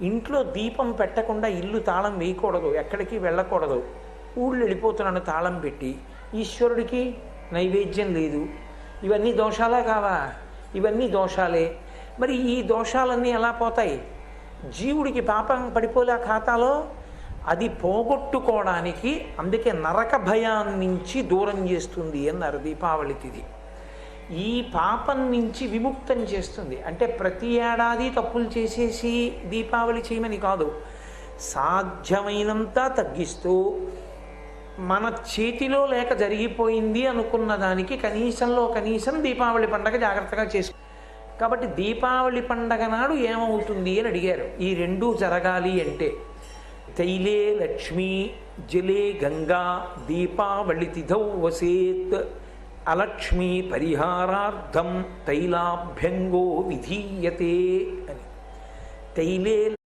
ఇంట్లో దీపం పెట్టకుండా ఇల్లు తాళం వేయకూడదు, ఎక్కడికి వెళ్ళకూడదు. ఊళ్ళు వెళ్ళిపోతున్నాను తాళం పెట్టి, ఈశ్వరుడికి నైవేద్యం లేదు. ఇవన్నీ దోషాలే కావా? ఇవన్నీ దోషాలే. మరి ఈ దోషాలన్నీ ఎలా పోతాయి? జీవుడికి పాపం పడిపోలే ఖాతాలో. అది పోగొట్టుకోవడానికి, అందుకే నరక భయాన్నించి దూరం చేస్తుంది అన్నారు దీపావళి తిథి. ఈ పాపం నుంచి విముక్తం చేస్తుంది. అంటే ప్రతి ఏడాది తప్పులు చేసేసి దీపావళి చేయమని కాదు, సాధ్యమైనంత తగ్గిస్తూ మన చేతిలో లేక జరిగిపోయింది అనుకున్న దానికి కనీసంలో కనీసం దీపావళి పండగ జాగ్రత్తగా చేసుకో. కాబట్టి దీపావళి పండగ నాడు ఏమవుతుంది అని అడిగారు. ఈ రెండూ జరగాలి అంటే తైలే లక్ష్మీ జలే గంగా దీపావళి తిథౌ వసేత్ అలక్ష్మీ పరిహారార్థం తైలాభ్యంగో విధీయతే అని. తైలే